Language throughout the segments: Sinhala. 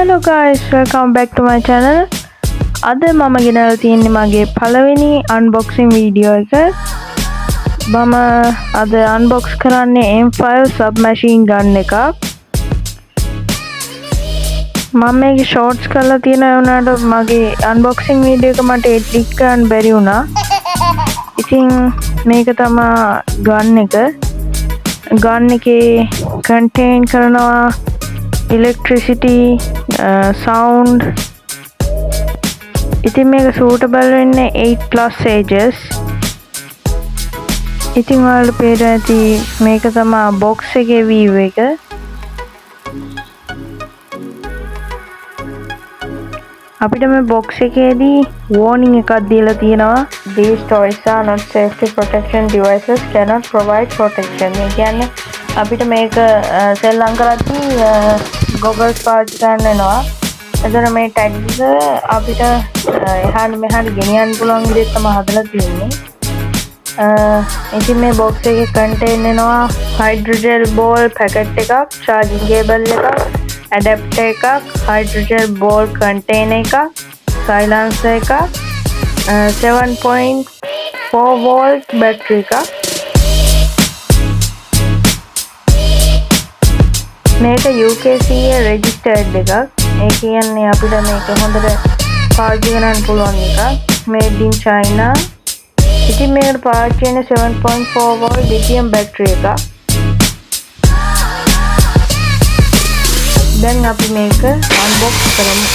Hello guys, welcome back to my channel. අද මම ගෙනල්ලා තියෙන්නේ මගේ පළවෙනි unboxing video එක. මම අද unbox කරන්නේ M5 submachine gun එකක්. මම මේක shorts කරලා තියෙනවා වුණාට මගේ unboxing video එක මට edit කරන්න බැරි වුණා. ඉතින් මේක තමයි gun එක. gun එකේ contain කරනවා electricity, sound. ඉතින් මේක suitable වෙන්නේ 8+ ages. ඉතින් ඔයාලට පේනවා ඇති මේක තමයි box එකේ view එක. අපිට මේ box එකේදී warning එකක් දීලා තියෙනවා. These toys are not safety protection devices, cannot provide protection. ඒ කියන්නේ අපිට මේක සෙල්ලම් කරද්දී goggles පාවිච්චි කරන්න වෙනවා. එතන මේ tag එක අපිට එහාට මෙහාට ගෙනියන්න පුළුවන් විදිහට තමයි හදලා තියෙන්නේ. ඉතින් මේ box එකේ contain වෙනවා hydrogel ball packet එකක්, charging cable එකක්, adapter එකක්, hydrogel ball container එකක්, silencer එකක්, 7.4 volt battery එකක්. මේක UKCA registered එකක්. ඒ කියන්නේ අපිට මේක හොඳට පාවිච්චි කරන්න පුළුවන් එකක්. made in China. ඉතින් මේකට පාවිච්චි වෙන 7.4 volt lithium battery එකක්. දැන් අපි මේක unbox කරමු.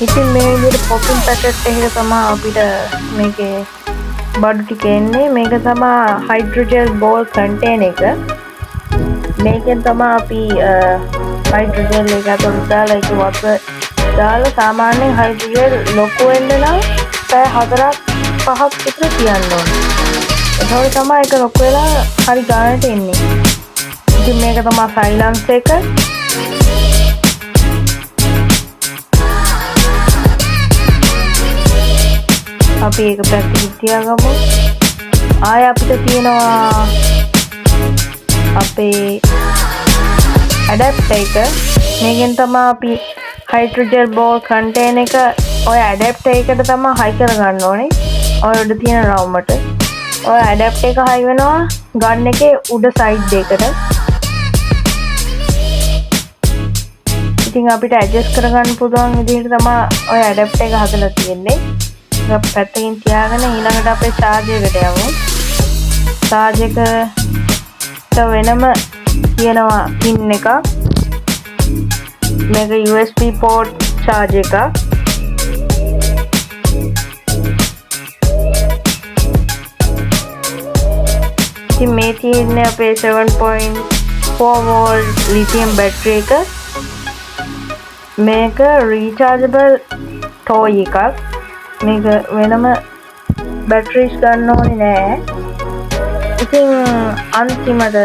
ඉතින් මේ විදිහට popping packet එකක තමයි අපිට මේකේ බඩු ටික එන්නේ. මේක තමයි hydrogel ball container එක. මේකෙන් තමයි අපි hydrogel එක අතට දාලා ඒක වතුර දාලා සාමාන්‍යයෙන් hydrogel ලොකු වෙන්න නම් පැය 4-5ක් විතර තියන්න ඕනේ. ඒකෝර තමයි ඒක ලොකු වෙලා හරි ගානට එන්නේ. ඉතින් මේක තමයි silence එක. අපි ඒක පැත්තකින් තියාගමු. ආය අපිට තියෙනවා අපේ adapter එක. මේකෙන් තමයි අපි hydrogel ball container එක ඔය adapter එකට තමයි high කරගන්න ඕනේ. ඔය උඩ තියෙන රවුමට. ඔය adapter එක high වෙනවා gun එකේ උඩ side එකට. ඉතින් අපිට adjust කරගන්න පුළුවන් විදිහට තමයි ඔය adapter එක හදලා තියෙන්නේ. පැත්තකින් තියාගෙන ඊළඟට අපේ charger එකට යමු. charger එකට වෙනම තියෙනවා pin එකක්. මේක USB port charger එකක්. ඉතින් මේ තියෙන්නේ අපේ 7.4 volt lithium battery එක. මේක rechargeable toy එකක්. මේක වෙනම batteries ගන්න ඕනේ නෑ. ඉතින් අන්තිමට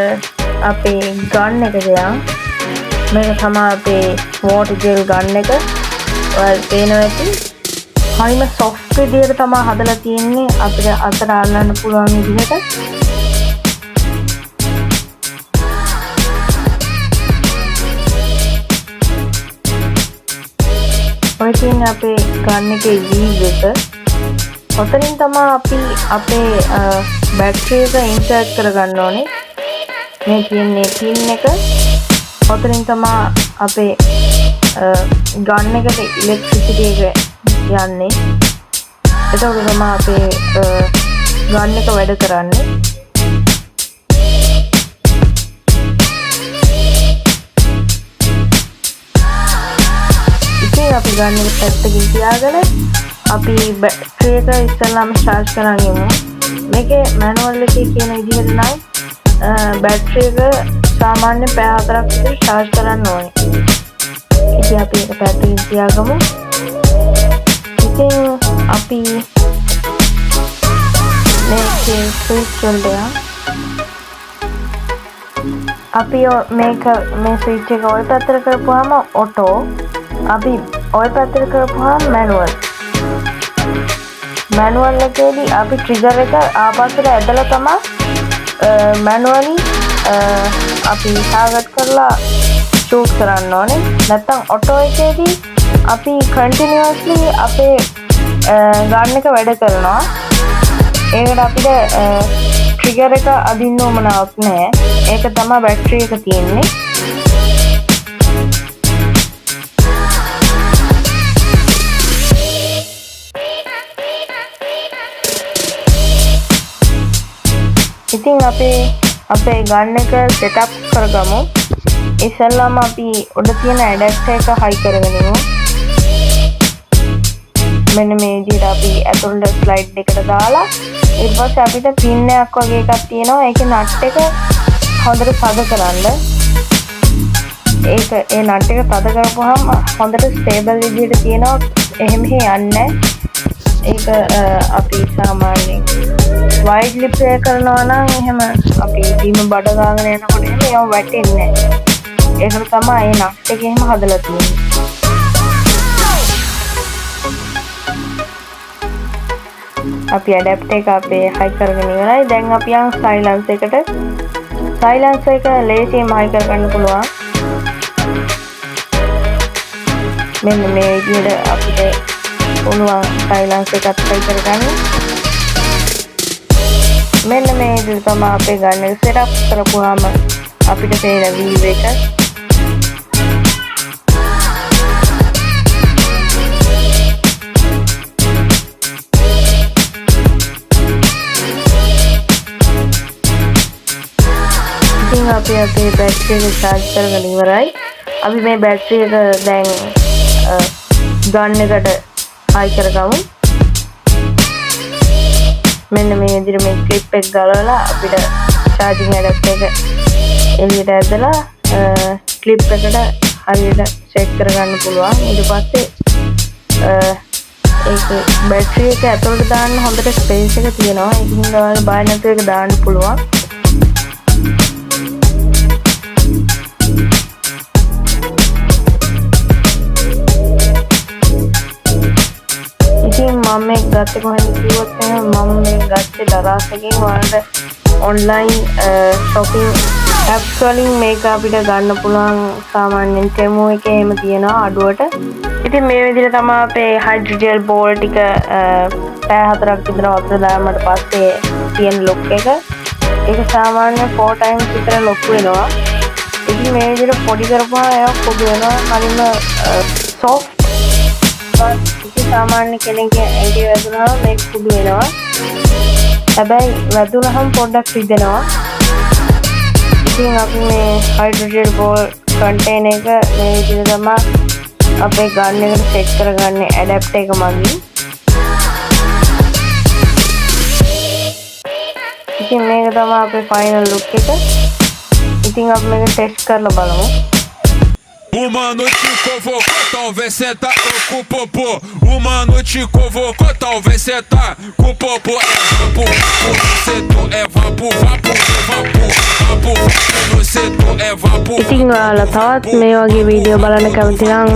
අපේ gun එක දෙයක්. මේක තමයි අපේ water gel gun එක. ඔයාලට පේනවා ඇති. හරිම soft විදියට තමයි හදලා තියෙන්නේ. අපිට අතට අල්ලන්න පුළුවන් විදිහට. ඔය තියෙන්නේ අපේ gun එකේ view එක. ඔතනින් තමයි අපි අපේ battery එක insert කරගන්න ඕනේ. මේ තියෙන්නේ pin එක. ඔතනින් තමයි අපේ gun එකට electricity එක යන්නේ. එතකොට තමයි අපේ gun එක වැඩ කරන්නේ. අපි ගන්න එක පැත්තකින් තියාගෙන අපි බැටරි එක ඉස්සෙල්ලාම charge කරන් යමු. මේකේ manual එකේ කියන විදිහට නම් බැටරි එක සාමාන්‍ය පැය 4ක් විතර charge කරන්න ඕනේ. ඉතින් අපි ඒක පැත්තකින් තියාගමු. ඉතින් අපි මේකේ switch වලට අපි මේක මේ ස්විච් එක ওই පැත්තට කරපුවාම ඔටෝ, අපි ওই පැත්තට කරපුවාම මැනුවල් එකේදී අපි ට්‍රිගර් එක ආපස්සට ඇදලා තමයි මැනුවලි අපි ටාගට් කරලා ෂූට් කරන්න ඕනේ. නැත්නම් ඔටෝ එකේදී අපි කන්ටිනියස්ලි අපේ ගන් එක වැඩ කරනවා. ඒකට අපිට ට්‍රිගර් එක අදින්න ඕමනාවක් නැහැ. ඒක තමයි බැටරි එක තියෙන්නේ. ඉතින් අපේ ගන් එක සෙටප් කරගමු. ඉස්සෙල්ලාම අපි උඩ තියෙන ඇඩැප්ටර් එක හයි කරගෙන ඉමු. මෙන්න මේ විදිහට අපි ඇතුළට ස්ලයිඩ් එකට දාලා ඊට පස්සේ අපිට පින් එකක් වගේ එකක් තියෙනවා. ඒකේ නට් එක හොඳට තද කරන්න. ඒ නට් එක තද කරපුවාම හොඳට ස්ටේබල් විදිහට තියෙනවා. එහෙම යන්නේ. ඒක අපි සාමාන්‍යයෙන් වයිඩ්ලි ප්ලේ කරනවා නම් එහෙම අපි බීම බඩ ගාගෙන යනකොට එහෙම ඒව වැටෙන්නේ නැහැ. ඒකට තමයි මේ නට් එක එහෙම හදලා තියෙන්නේ. අපි ඇඩැප්ටර් එක අපේ හයි කරගෙන ඉවරයි. දැන් අපි යන් සයිලන්ස් එකට. සයිලන්ස් එක ලේසියෙන් හයි කරගන්න පුළුවන්. මෙන්න මේ විදිහට අපිට පුළුවන් සයිලන්ස් එකත් හයි කරගන්න. මෙන්න මේ විදිහට තමයි අපේ ගන්න එක සෙටප් කරපුවාම අපිට පේන වීව් එක. අපි අපේ බැටරි එක charge කරගෙන ඉවරයි. අපි මේ බැටරි එක දැන් ගන් එකට හයි කරගමු. මෙන්න මේ විදිහට මේ ක්ලිප් එක ගලවලා අපිට charging adapter එක එළියට ඇදලා ක්ලිප් එකට හරියට සෙට් කරගන්න පුළුවන්. ඊට පස්සේ ඒක බැටරි එක ඇතුළට දාන්න හොඳට ස්පේස් එක තියෙනවා. ඒකින් ඔයාලා බය නැතුව ඒක දාන්න පුළුවන්. මම මේ ගත්තේ කොහෙන්ද කිව්වොත් එහෙනම් මම මේ ගත්තේ දරාසකින්. ඔයාලට ඔන්ලයින් shopping apps වලින් මේක අපිට ගන්න පුළුවන්. සාමාන්‍යයෙන් Temu එකේ එහෙම තියෙනවා අඩුවට. ඉතින් මේ විදිහට තමයි අපේ හයිඩ්‍රෝජෙල් බෝල් ටික පැය 4ක් විතර වතුර දාන්නට පස්සේ තියෙන ලොක් එක. ඒක සාමාන්‍යයෙන් 4 times විතර ලොක් වෙනවා. ඉතින් මේ විදිහට පොඩි කරපුවා ඒක පොඩි වෙනවා. කලින්ම soft සාමාන්‍ය කෙනෙක්ගේ ඇඟේ වැදුනහම මේක කුඩු වෙනවා. හැබැයි වැදුනහම පොඩ්ඩක් රිදෙනවා. ඉතින් අපි මේ හයිඩ්‍රෝජෙල් බෝල් කන්ටේනර් එක මේ විදිහට තමයි අපේ ගන් එකට සෙට් කරගන්නේ ඇඩැප්ටර් එක මගින්. ඉතින් මේක තමයි අපේ ෆයිනල් ලුක් එක. ඉතින් අපි මේක ටෙස්ට් කරලා බලමු. Uma noite convocou, talvez senta com o popô. Uma noite convocou, talvez senta com o popô. É vapo, vapo, vapo, vapo, no setor é vapo. ඉතින් ඔයාලා තවත් මේ වගේ වීඩියෝ බලන්න කැමති නම්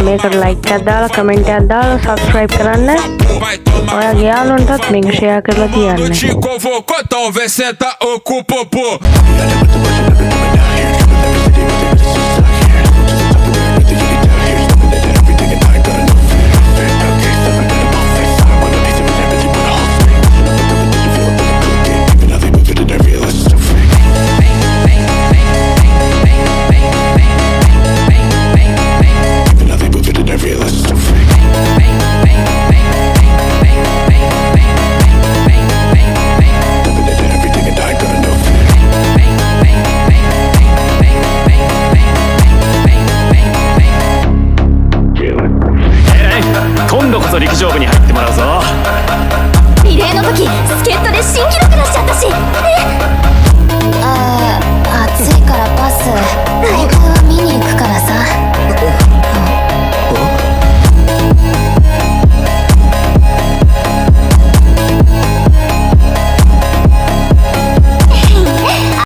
මේකට ලයික් එකක් දාලා කමෙන්ට් එකක් දාලා සබ්ස්ක්‍රයිබ් කරන්න. ඔයාගේ යාළුවන්ටත් මේක ෂෙයා කරලා තියන්න. Uma noite convocou, talvez senta com o popô.